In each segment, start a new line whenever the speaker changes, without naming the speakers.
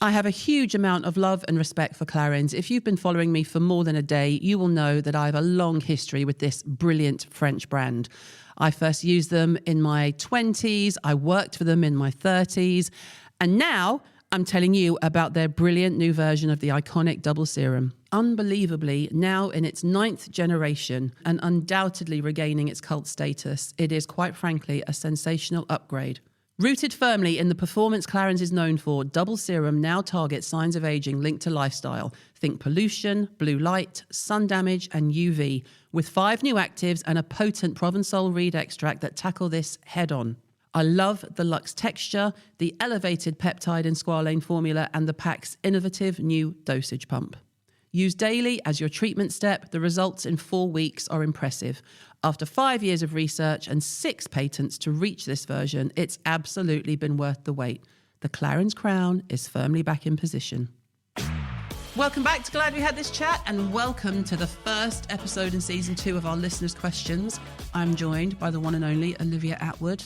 I have a huge amount of love and respect for Clarins. If you've been following me for more than a day, you will know that I have a long history with this brilliant French brand. I first used them in my 20s, I worked for them in my 30s, and now I'm telling you about their brilliant new version of the iconic double serum. Unbelievably, now in its 9th generation and undoubtedly regaining its cult status, it is quite frankly a sensational upgrade. Rooted firmly in the performance Clarins is known for, double serum now targets signs of aging linked to lifestyle. Think pollution, blue light, sun damage and UV, with 5 new actives and a potent Provençal reed extract that tackle this head on. I love the luxe texture, the elevated peptide and squalane formula and the pack's innovative new dosage pump. Used daily as your treatment step, the results in 4 weeks are impressive. After 5 years of research and 6 patents to reach this version, it's absolutely been worth the wait. The Clarins crown is firmly back in position. Welcome back to Glad We Had This Chat, and welcome to the first episode in season 2 of our listeners' questions. I'm joined by the one and only Olivia Atwood.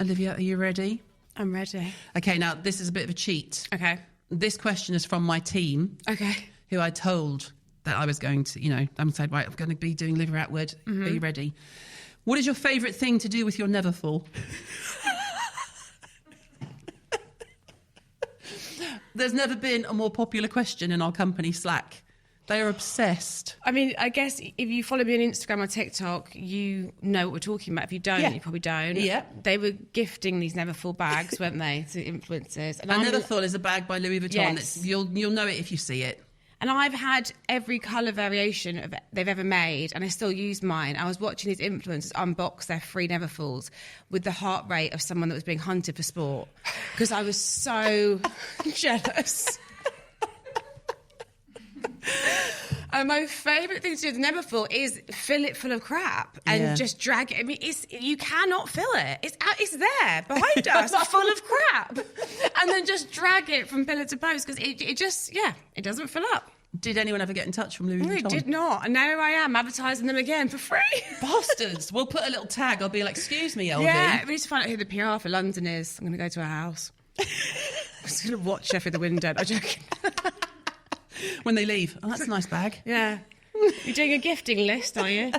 Olivia, are you ready?
I'm ready.
Okay, now this is a bit of a cheat.
Okay.
This question is from my team.
Okay.
Who I told that I was going to, I said, right, I'm going to be doing Olivia Atwood. Mm-hmm. Are you ready? What is your favourite thing to do with your Neverfull? There's never been a more popular question in our company Slack. They are obsessed.
I mean, I guess if you follow me on Instagram or TikTok, you know what we're talking about. If you don't, you probably don't.
Yeah.
They were gifting these Neverfull bags, weren't they, to influencers.
And Neverfull is a bag by Louis Vuitton.
Yes.
You'll know it if you see it.
And I've had every colour variation they've ever made, and I still use mine. I was watching these influencers unbox their free Neverfulls with the heart rate of someone that was being hunted for sport, because I was so jealous. And my favourite thing to do with Neverfull is fill it full of crap and just drag it. I mean, you cannot fill it. It's there behind us, full of crap, and then just drag it from pillar to post, because it doesn't fill up.
Did anyone ever get in touch from Louis Vuitton?
No, it did not. And now I am advertising them again for free.
Bastards. We'll put a little tag. I'll be like, excuse me, LV.
Yeah, we need to find out who the PR for London is. I'm going to go to her house. I'm just going to watch her through the window. I'm joking.
When they leave. Oh, that's a nice bag.
Yeah. You're doing a gifting list, are you?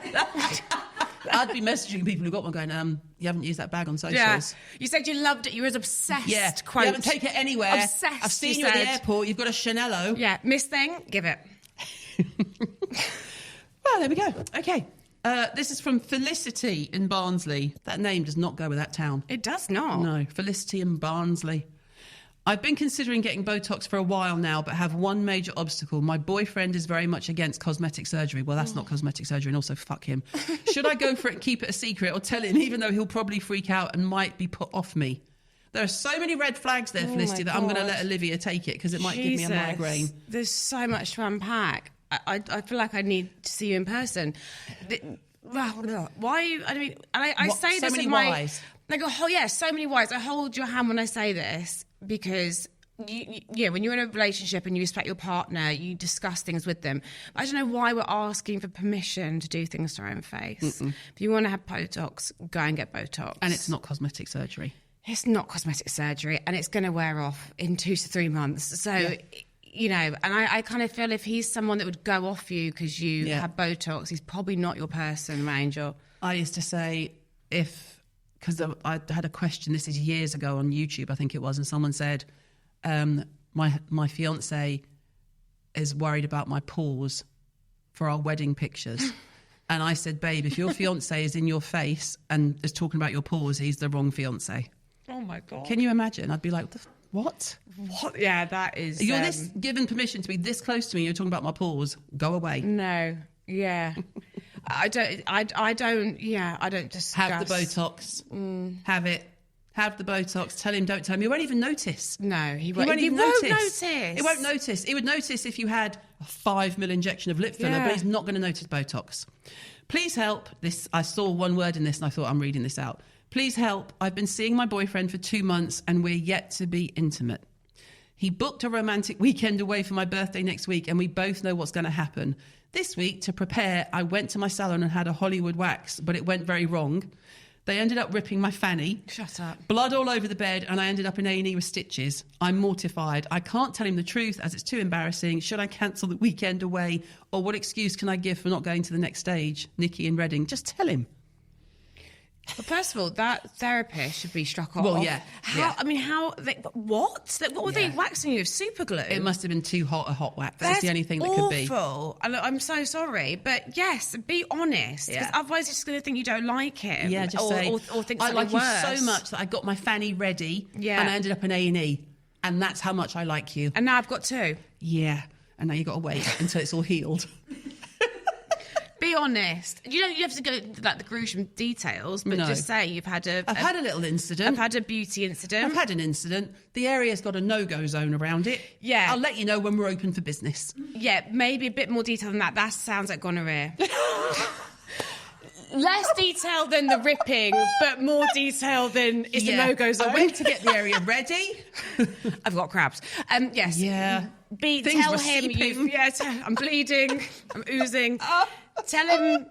I'd be messaging people who got one going, you haven't used that bag on socials.
Yeah. You said you loved it. You were obsessed.
Yeah.
Quote.
You haven't taken it anywhere.
Obsessed.
I've seen you at the airport. You've got a Chanello.
Yeah. Miss thing, give it.
Well, there we go. Okay. This is from Felicity in Barnsley. That name does not go with that town.
It does not.
No. Felicity in Barnsley. I've been considering getting Botox for a while now, but have one major obstacle. My boyfriend is very much against cosmetic surgery. Well, that's not cosmetic surgery, and also fuck him. Should I go for it and keep it a secret, or tell him, even though he'll probably freak out and might be put off me? There are so many red flags there, Felicity, that I'm going to let Olivia take it, because it might give me a migraine.
There's so much to unpack. I feel like I need to see you in person. Why are you... I mean, I say this in my...
Whys.
Like, so many whys. I hold your hand when I say this, because when you're in a relationship and you respect your partner, you discuss things with them. I don't know why we're asking for permission to do things to our own face. If you want to have Botox, go and get Botox.
And it's not cosmetic surgery.
It's not cosmetic surgery, and it's going to wear off in 2 to 3 months. So, and I kind of feel if he's someone that would go off you because you have Botox, he's probably not your person, my angel. I
used to say, because I had a question, this is years ago on YouTube, I think it was, and someone said, my fiancé is worried about my pores for our wedding pictures. And I said, babe, if your fiancé is in your face and is talking about your pores, he's the wrong fiancé.
Oh, my God.
Can you imagine? I'd be like, what?
What? Yeah, that is...
You're this given permission to be this close to me, you're talking about my pores. Go away.
No. Yeah. I don't discuss.
Have the Botox. Have it. Have the Botox. Tell him, don't tell him. He won't even notice.
No, he won't even notice. He
won't notice. He would notice if you had a 5 ml injection of lip filler, but he's not going to notice Botox. Please help. This, I saw one word in this and I thought, I'm reading this out. Please help. I've been seeing my boyfriend for 2 months and we're yet to be intimate. He booked a romantic weekend away for my birthday next week and we both know what's going to happen. This week, to prepare, I went to my salon and had a Hollywood wax, but it went very wrong. They ended up ripping my fanny.
Shut up.
Blood all over the bed, and I ended up in A&E with stitches. I'm mortified. I can't tell him the truth as it's too embarrassing. Should I cancel the weekend away? Or what excuse can I give for not going to the next stage? Nikki in Reading. Just tell him.
Well, first of all, that therapist should be struck off.
Well, yeah.
I mean, what? What were they waxing you with? Super glue?
It must have been too hot a hot wax. That's the only thing that could be.
Awful. I'm so sorry. But yes, be honest. Because otherwise you're just going to think you don't like him.
Yeah, just say,
or think
I like
worse.
you so much that I got my fanny ready and I ended up in A&E. And that's how much I like you.
And now I've got 2.
Yeah. And now you've got to wait until it's all healed.
Be honest. You don't have to go like the gruesome details, but just say you've had
I've had a little incident.
I've had a beauty incident.
I've had an incident. The area's got a no-go zone around it.
Yeah.
I'll let you know when we're open for business.
Yeah, maybe a bit more detail than that. That sounds like gonorrhea. Less detail than the ripping, but more detail than it's a no-go zone.
I went to get the area ready.
I've got crabs. Yes.
Yeah.
Tell him I'm bleeding, I'm oozing. Tell him,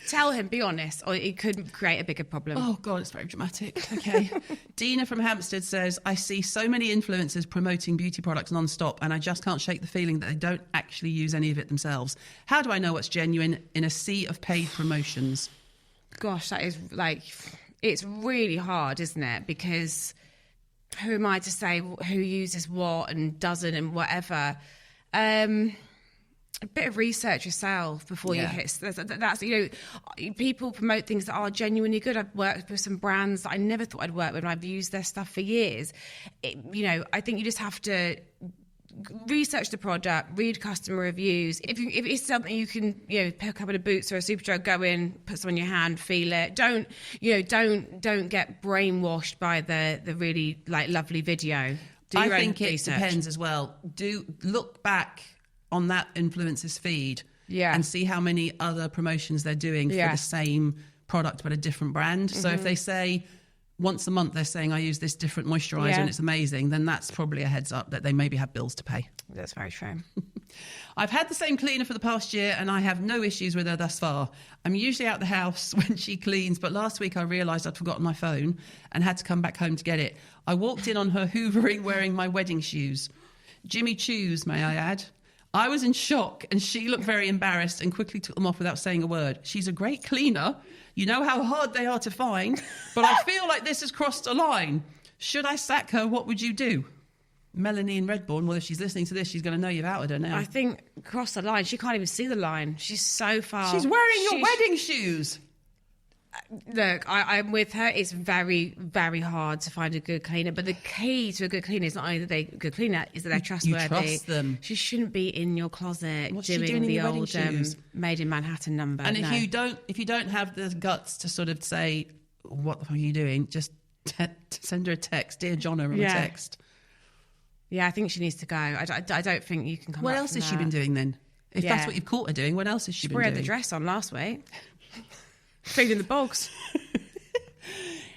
tell him, be honest, or it could create a bigger problem.
Oh, God, it's very dramatic. Okay. Dina from Hampstead says, I see so many influencers promoting beauty products non-stop, and I just can't shake the feeling that they don't actually use any of it themselves. How do I know what's genuine in a sea of paid promotions?
Gosh, that is it's really hard, isn't it? Because who am I to say who uses what and doesn't and whatever? A bit of research yourself before you hit. That's people promote things that are genuinely good. I've worked with some brands that I never thought I'd work with, and I've used their stuff for years. I think you just have to research the product, read customer reviews. If it's something you can, pick a couple of Boots or a Superdrug, go in, put some on your hand, feel it. Don't get brainwashed by the really lovely video. Do your
I think
own
it
research.
Depends as well. Do look back on that influencer's feed and see how many other promotions they're doing for the same product but a different brand. So if they say once a month they're saying I use this different moisturiser and it's amazing, then that's probably a heads up that they maybe have bills to pay.
That's very true.
I've had the same cleaner for the past year and I have no issues with her thus far. I'm usually out the house when she cleans, but last week I realised I'd forgotten my phone and had to come back home to get it. I walked in on her hoovering wearing my wedding shoes. Jimmy Choos, may I add. I was in shock and she looked very embarrassed and quickly took them off without saying a word. She's a great cleaner. You know how hard they are to find, but I feel like this has crossed a line. Should I sack her? What would you do? Melanie in Redbourne, well, if she's listening to this, she's going to know you've outed her now.
I think cross the line. She can't even see the line. She's so far.
She's wearing your wedding shoes.
Look, I'm with her. It's very, very hard to find a good cleaner. But the key to a good cleaner is not only that they're a good cleaner, is that they're trustworthy.
You trust them.
She shouldn't be in your closet doing the old Made in Manhattan number.
And if you don't have the guts to sort of say, what the fuck are you doing? Just send her a text. Dear Jonna, on a text.
Yeah, I think she needs to go. I don't think you can come
What
back
else
from
has she been doing then? If that's what you've caught her doing, what else has she been doing?
She had the dress on last week. Feeding the bogs.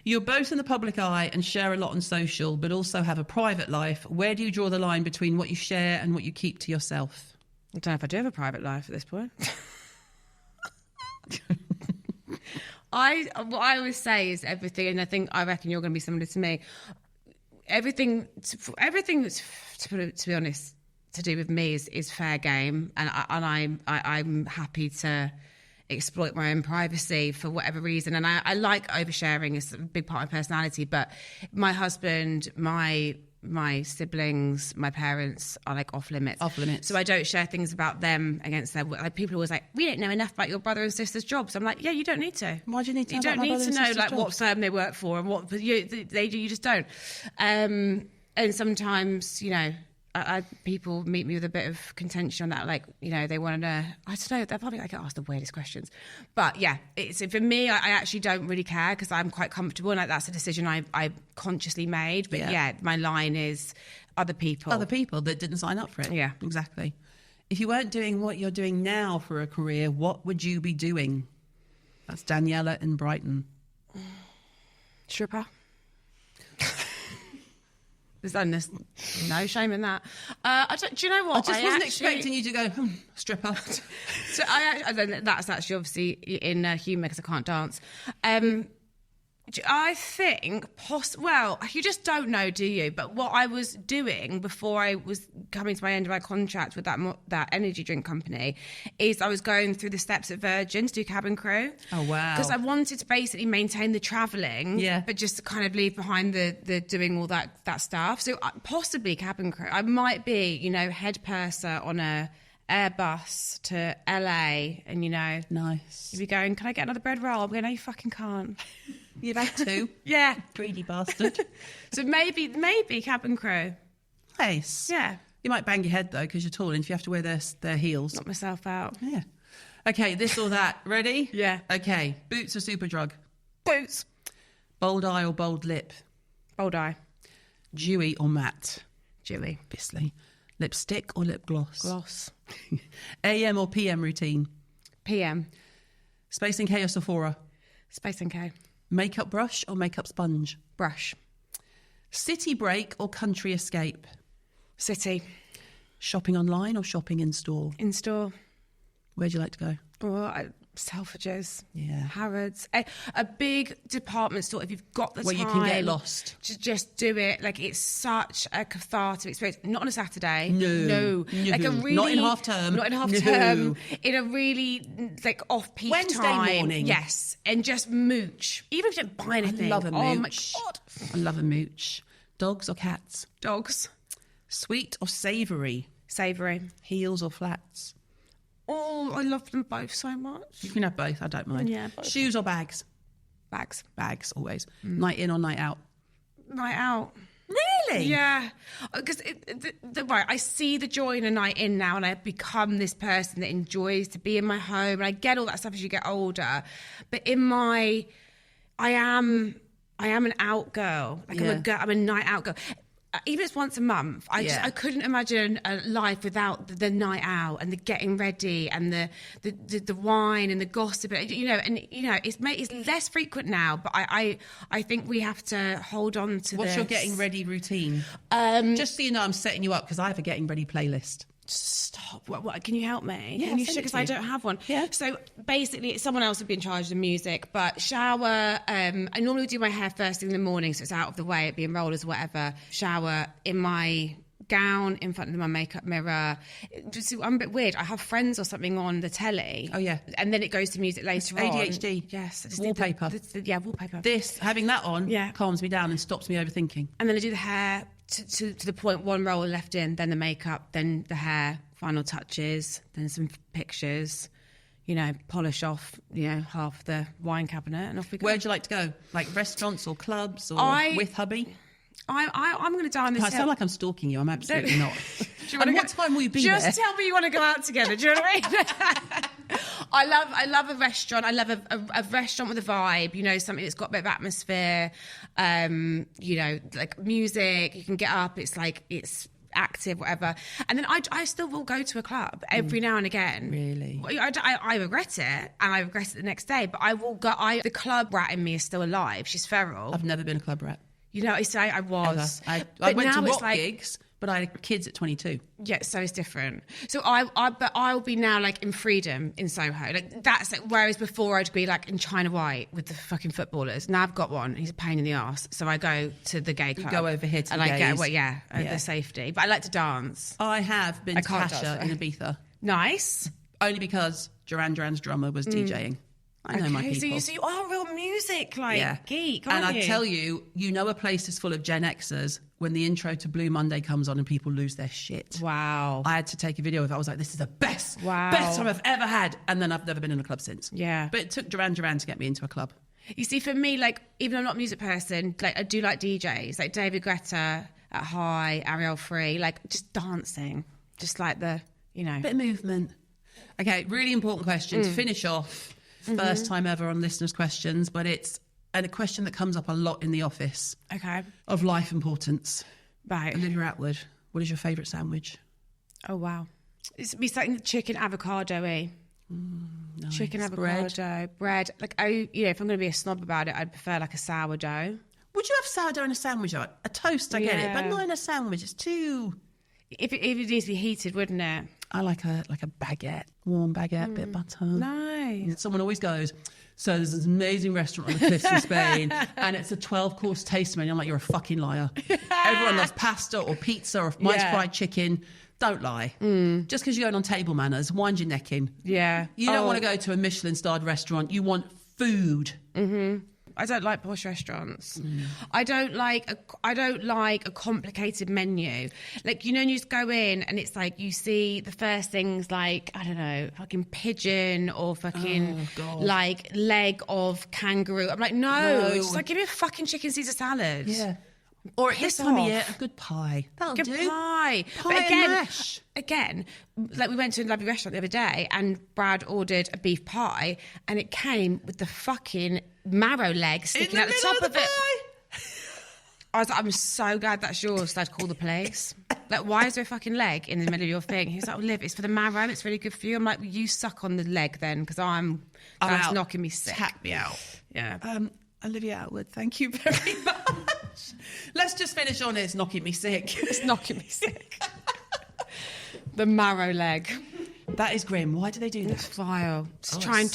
You're both in the public eye and share a lot on social, but also have a private life. Where do you draw the line between what you share and what you keep to yourself?
I don't know if I do have a private life at this point. What I always say is everything, and I reckon you're going to be similar to me. Everything that's, to be honest, to do with me is fair game, and I'm happy to exploit my own privacy for whatever reason. And I like oversharing. It's a big part of my personality. But my husband, my siblings, my parents are off limits.
Off limits.
So I don't share things about them against their. People are always like, we don't know enough about your brother and sister's jobs. I'm like, yeah, you don't need to.
Why do you need to?
You don't need to know what firm they work for and what they do. You just don't. And sometimes, people meet me with a bit of contention on that, they want to know. I don't know. They're probably get asked the weirdest questions, but yeah, it's for me. I actually don't really care because I'm quite comfortable, and that's a decision I consciously made. But yeah, my line is other people
that didn't sign up for it.
Yeah,
exactly. If you weren't doing what you're doing now for a career, what would you be doing? That's Daniela in Brighton.
Stripper. There's no shame in that. Do you know what?
I just wasn't expecting you to go, stripper.
So that's actually obviously in humour because I can't dance. I think, well, you just don't know, do you? But what I was doing before I was coming to my end of my contract with that energy drink company is I was going through the steps at Virgin to do cabin crew.
Oh, wow.
Because I wanted to basically maintain the travelling, but just to kind of leave behind the doing all that stuff. So possibly cabin crew. I might be, head purser on a Airbus to LA and,
Nice.
you'd be going, can I get another bread roll? I'm going, no, you fucking can't.
You've had two.
Yeah.
Greedy bastard.
So maybe cabin crew.
Nice.
Yeah.
You might bang your head, though, because you're tall, and if you have to wear their heels.
Knock myself out.
Yeah. Okay, this or that. Ready?
Yeah.
Okay, boots or Superdrug?
Boots.
Bold eye or bold lip?
Bold eye.
Dewy or matte?
Dewy.
Obviously. Lipstick or lip gloss?
Gloss.
AM or PM routine?
PM.
Space and K or Sephora?
Space and K.
Makeup brush or makeup sponge?
Brush.
City break or country escape?
City.
Shopping online or shopping in store?
In store.
Where'd you like to go?
Selfridges.
Yeah.
Harrods. A big department store, if you've got the
Where
time.
you can get lost.
Just do it. Like, it's such a cathartic experience. Not on a Saturday.
No.
Like a really...
Not in half term.
Not in half
No.
term. In a really, like, off-peak
Wednesday
time.
morning.
Yes. And just mooch. Even if you don't buy anything.
I love a mooch.
Oh, my God.
I love a mooch. Dogs or cats?
Dogs.
Sweet or savoury?
Savoury.
Heels or flats?
Oh, I love them both so much.
You can have both, I don't mind.
Yeah, both.
Shoes or bags?
Bags.
Bags, always. Night in or night out?
Night out.
Really?
Yeah. Because, right, I see the joy in a night in now, and I've become this person that enjoys to be in my home, and I get all that stuff as you get older. But I am an out girl. Like, I'm a night out girl. Even if it's once a month, I couldn't imagine a life without the night out and the getting ready and the wine and the gossip. It's less frequent now, but I think we have to hold on to.
What's your getting ready routine? Just so you know, I'm setting you up because I have a getting ready playlist.
Stop. What can you help me?
Yeah,
can you because I don't have one.
Yeah.
So basically, someone else would be in charge of the music, but shower. I normally do my hair first thing in the morning, so it's out of the way, it being rollers or whatever. Shower in my gown in front of my makeup mirror. I'm a bit weird. I have Friends or something on the telly.
Oh yeah.
And then it goes to music later on.
ADHD.
Yes.
Wallpaper.
Wallpaper.
Having that on calms me down and stops me overthinking.
And then I do the hair to the point, one roller left in, then the makeup, then the hair, final touches, then some pictures, polish off, half the wine cabinet, and off we go.
Where'd you like to go? Like restaurants or clubs or with hubby?
I'm going to die on this
I sound like I'm stalking you. I'm absolutely not. And what time will you be
Just
there?
tell me you want to go out together. Do you know what I mean? I love a restaurant. I love a restaurant with a vibe. Something that's got a bit of atmosphere. Like music. You can get up. It's like it's active, whatever. And then I still will go to a club every now and again.
Really?
I regret it, and I regret it the next day. But I will go. The club rat in me is still alive. She's feral.
I've never been a club rat.
I was.
I went to rock gigs, but I had kids at 22.
Yeah, so it's different. So I'll be now like in Freedom in Soho. Like that's like, whereas before I'd be like in China White with the fucking footballers. Now I've got one. He's a pain in the arse. So I go to the gay club.
You go over here to
and
the
I get
gays.
the safety. But I like to dance.
I have been to
can't
Pasha
dance,
in Ibiza.
Nice.
Only because Duran Duran's drummer was DJing. I know my people.
So you are a real music geek,
and
aren't
I
you?
tell you, a place is full of Gen Xers when the intro to Blue Monday comes on and people lose their shit.
Wow.
I had to take a video of it. I was like, this is the best time I've ever had. And then I've never been in a club since.
Yeah.
But it took Duran Duran to get me into a club.
You see, for me, like, even though I'm not a music person, like, I do like DJs, like David Guetta at High, Ariel Free, like, just dancing. Just like the,
Bit of movement. Okay, really important question to finish off. First time ever on listeners' questions, but it's a question that comes up a lot in the office.
Okay.
Of life importance.
Right.
Olivia Atwood, what is your favourite sandwich?
Oh, wow. It's be something chicken avocado-y.
Nice.
Chicken avocado. Bread. Like, if I'm going to be a snob about it, I'd prefer like a sourdough.
Would you have sourdough in a sandwich? A toast, I get it, but not in a sandwich. It's too...
If it needs to be heated, wouldn't it?
I like a baguette, warm baguette, bit of butter.
Nice.
And someone always goes, So there's this amazing restaurant on the cliffs in Spain, and it's a 12-course taste menu. I'm like, you're a fucking liar. Everyone loves pasta or pizza or mine's fried chicken. Don't lie. Just because you're going on table manners, wind your neck in.
Yeah.
You don't want to go to a Michelin-starred restaurant. You want food.
I don't like posh restaurants. I don't like a complicated menu. Like, you know, you just go in and it's like you see the first things like, I don't know, fucking pigeon or fucking like leg of kangaroo. I'm like, no. It's just like, give me a fucking chicken Caesar salad.
Yeah. Or at this time of year, a good pie. That'll
Good
do.
pie.
Pie and mash.
Again, like we went to a lovely restaurant the other day and Brad ordered a beef pie and it came with the fucking marrow leg sticking out the top of it. I was like, I'm so glad that's yours. So I'd call the place. Like, why is there a fucking leg in the middle of your thing? He was like, Liv, it's for the marrow. It's really good for you. I'm like, well, you suck on the leg then because that's
out.
knocking me sick.
Tap me out.
Yeah.
Olivia Atwood, thank you very much. Let's just finish on it's knocking me sick.
It's knocking me sick. The marrow leg.
That is grim. Why do they do
It's
that?
vile.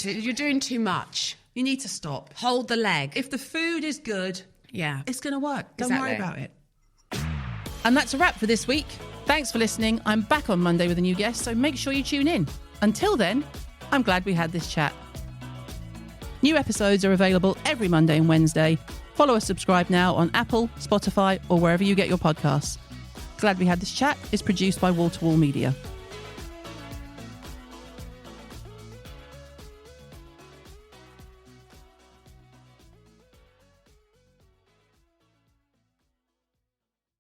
You're doing too much.
You need to stop.
Hold the leg.
If the food is good, it's going to work. Don't worry about it. And that's a wrap for this week. Thanks for listening. I'm back on Monday with a new guest, so make sure you tune in. Until then, I'm glad we had this chat. New episodes are available every Monday and Wednesday. Follow or subscribe now on Apple, Spotify, or wherever you get your podcasts. Glad We Had This Chat is produced by Wall to Wall Media.